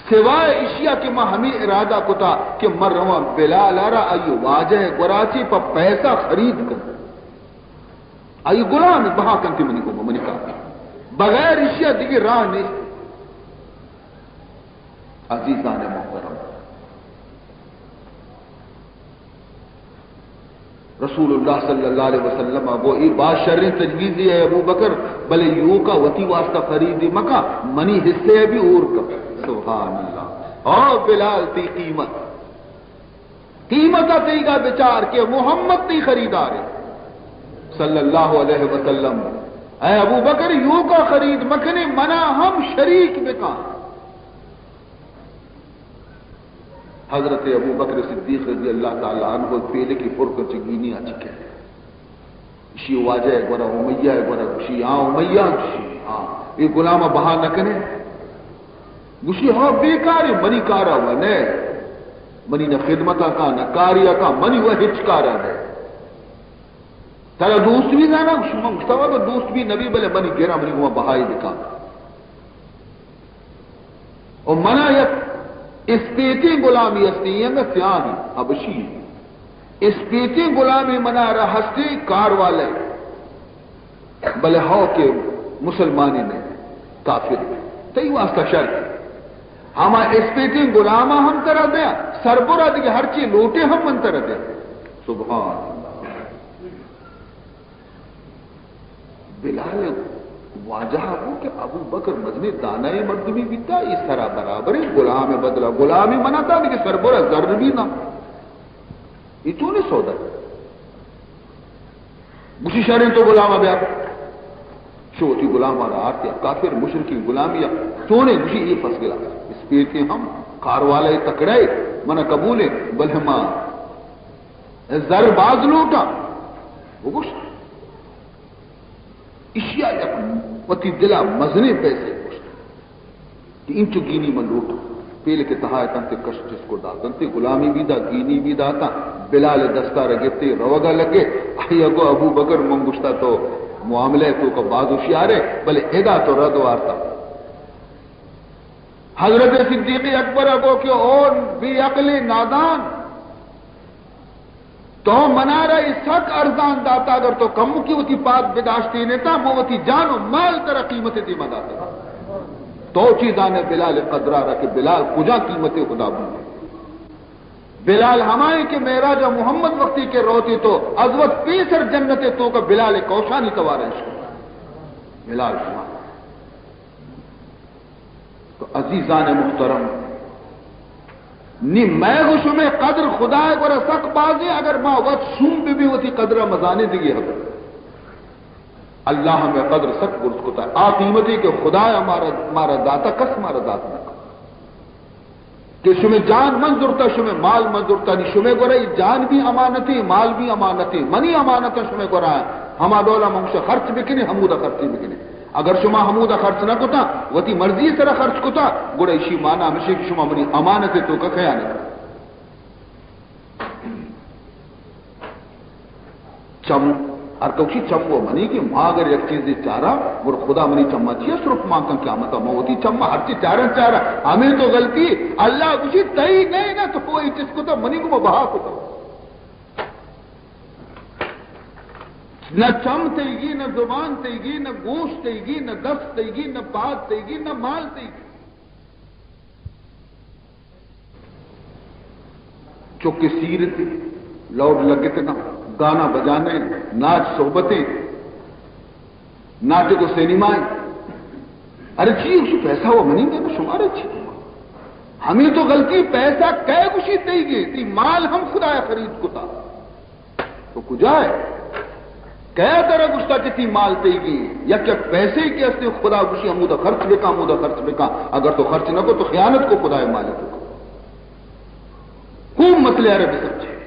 سوائے اشیاء کہ ماں ہمیں ارادہ کتا کہ مر رہا بلال آرہ آئیو واجہ گراچی پا پیسہ خرید کر آئیو گلان بہا کنتی منی کو منی کہا بغیر اشیاء دیگر راہ نیستے عزیزان محترم رسول اللہ صلی اللہ علیہ وسلم وہ ای بات شرع تجویزی ہے ابو بکر بلے یوں کا وتی واسطہ خریدی مکہ منی حصے بھی اور کا سبحان اللہ اور بلال تی قیمت تی گا بچار کے محمد تی خریدار صلی اللہ علیہ وسلم اے ابو بکر یوں کا خرید مکنے منا ہم شریک بکا حضرت ابو بکر صدیق رضی اللہ تعالی عنہ پیلے کی پر کو چگینی آ چکے گوشی واجہ گورا امیہ گورا گوشی ہاں امیہ گوشی ہاں یہ غلامہ بہا نہ کنے گوشی ہاں بیکاری منی کارا ہوا نے منی نہ خدمتا کا نہ کاریا کا منی وہ ہچکارا ہے ترا دوست بھی نہ گوشی مستوى تو دوست بھی نبی بلے منی گیرا منی وہ بہائی دکھا اور منا یک اسپیتی غلامی ہستی ہے سیاہی حبشی اسپیتی غلامی منا رہا ہستی کار والے بلے ہو کے مسلمانی نے کافر تی واسطہ شرط ہما اسپیتی غلامہ ہم طرح دیا سربرہ دیکھ ہر چیز لوٹے ہم من طرح دیا سبحان اللہ بلال واجہ ہو کہ ابو بکر مدنی دانائی مردمی بیتا اس طرح برابر ہے غلام بدلا غلامی مناتا نہیں کہ سربرہ ذر بھی نہ یہ تو نہیں سودا گوشی شہریں تو غلامہ بیا شوتی غلامہ رہا آرتیا کافر مشرکی غلامیہ تو نے گوشی یہ پھنس گلا اس پیر کے ہم کاروالے تکڑے منہ قبولے بلہما ذر باز لوٹا وہ گوشت اشیاء یک وتی دلا مزنے پیسے کہ انچو گینی من لوٹا پیلے کے تہایتاں تے کشت جس کو داتاں تے غلامی بھی دا گینی بھی داتا بلال دستار گفتے روگا لگے آئی اگو ابو بکر منگشتا تو معاملے تو کا بعض اشیارے بلے ادا تو رد وارتا حضرت صدیق اکبر اگو کہ اور بھی عقل نادان تو منا رہا سک ارزان داتا اگر تو کم کی ہوتی پاک بداشتی نیتا موتی جان و مال ترہ قیمت دیما داتا تو چیزانے بلال قدرہ رہا کہ بلال کجا قیمت خدا بندے بلال ہمائے کہ معراج محمد وقتی کے روتی تو عزوت پیسر جنت تو کا بلال کوشانی توارے بلال ہمائے تو عزیزان محترم نی میں گوشو میں قدر خدا ہے گورا سک بازی اگر ماں وقت شوم بھی ہوتی قدرہ مزانے دیگی حضر اللہ ہمیں قدر سک برس کتا ہے آ قیمتی کہ خدا ہے ہمارا داتا کس ہمارا داتا نہ کہ شمیں جان منظورتا شمیں مال منظورتا نہیں شمیں گورا یہ جان بھی امانتی مال بھی امانتی منی امانتا شمیں گورا ہے ہما دولا منگوشا خرچ بکنے حمودہ خرچی بکنے اگر شما حمودہ خرچ نہ کتا وتی مرضی طرح خرچ کتا گوڑا اسی معنی ہمیشہ کہ شما منی امانت تو کا خیانت چم اور کوشی چم وہ منی کہ ماں اگر ایک چیز چارا وہ خدا منی چمہ چیئے صرف ماں کا قیامت ماں ہوتی چمہ ہر چیز چارا ہمیں تو غلطی اللہ کچھ تئی نہیں نہ تو کوئی چیز کو تو منی کو بہا کو نہ چم تے گی نہ زبان تے گی نہ گوشت تے گی نہ دست تے گی نہ بات تے گی نہ مال تے گی چوکے سیرت لوڈ لگتے نا گانا بجانے ناچ صحبتیں ناٹک و سینمائیں ارے جی اسے پیسہ وہ منی گے شمارے چی ہمیں تو غلطی پیسہ کئے کچھ دے گی تی مال ہم خدا خرید کتا تو کجائے کیا طرح گشتہ چتی مال تے گی یا کیا پیسے کے اسے خدا گشی ہمودہ خرچ بکا اگر تو خرچ نہ کو تو خیانت کو خدا مالک کو خوب مسئلے عربی سمجھے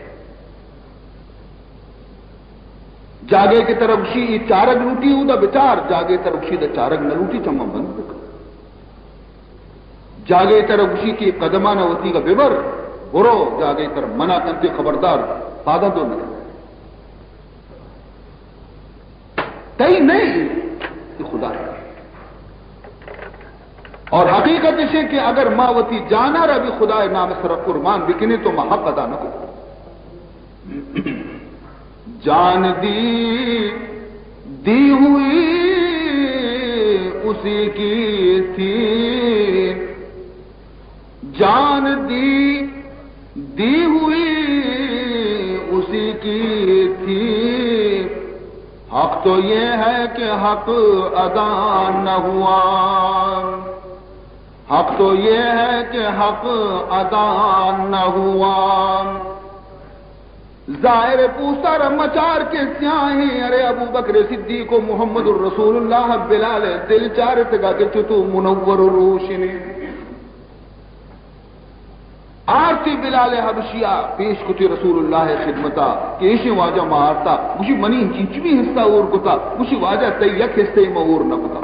جاگے کی طرف گشی یہ چارگ لوٹی ہوں دا بچار جاگے طرف گشی دا چارگ نہ لوٹی چمہ بند بکا جاگے طرف گشی کی قدمہ نہ ہوتی کا ببر برو جاگے طرف منع کنتے خبردار پادہ دو نہ کئی نہیں کہ خدا ہے اور حقیقت اسے کہ اگر ماوتی جانا رہا بھی خدا نام سر قربان بکنے تو ماں حق ادا نہ کرو جان دی ہوئی اسی کی تھی جان دی ہوئی اسی کی تھی حق تو یہ ہے کہ حق ادا نہ ہوا حق تو یہ ہے کہ حق ادا نہ ہوا ظاہر پوسا رمچار کے سیاہی ارے ابو بکر صدیق کو محمد الرسول اللہ بلال دل چارت گا کہ تو منور روشنی آرتی بلال حبشیہ پیش کتی رسول اللہ خدمتا کہ ایشی واجہ مارتا مجھے منی چیچوی حصہ اور کتا مجھے واجہ تیک حصہ مہور نہ کتا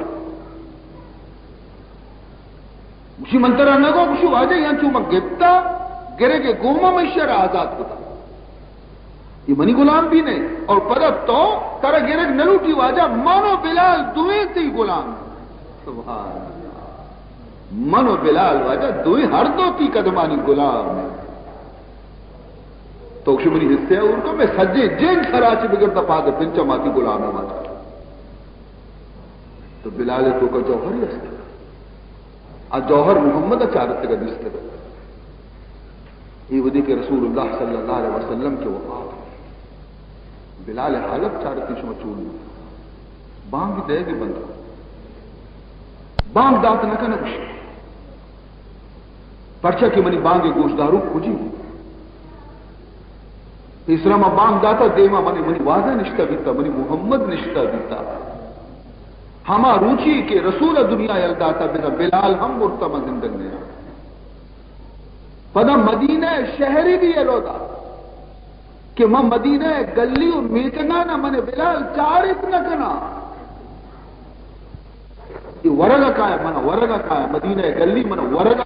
مجھے منترہ نگو مجھے واجہ یہاں چوما گتا گرے کے گوما مشیر آزاد کتا یہ منی غلام بھی نہیں اور پدب تو ترہ گرگ نلوٹی واجہ مانو بلال دوئے تی غلام سبحان اللہ منو بلال واجہ دوئے ہر دو تی قدمانی غلام تو شمنی حصے ہے ان کو میں سجے جن سراچے بگرتا پاتے پنچا ماتی غلام ہے واجہ تو بلال تو کا جوہر ہی استے جوہر محمد چارت کا دستے یہ ودی کہ رسول اللہ صلی اللہ علیہ وسلم کے وفات بلال حالت چارتی شما چول بانگ دے گی بندہ بانگ دات نہ کنا کچھ پرچہ کی منی بانگ گوشدارو کجی اسرا ما بانگ داتا دیما منی واضح نشتہ بیتا منی محمد نشتہ بیتا ہما روچی کہ رسول دنیا یلداتا بیتا بلال ہم مرتمہ زندگ نے پدا مدینہ شہری بھی یلودا کہ میں مدینہ گلی و میکنا نہ من بلال چارت نہ کنا یہ ورگا کا ہے منا ورگا کا ہے مدینہ گلی من ورگا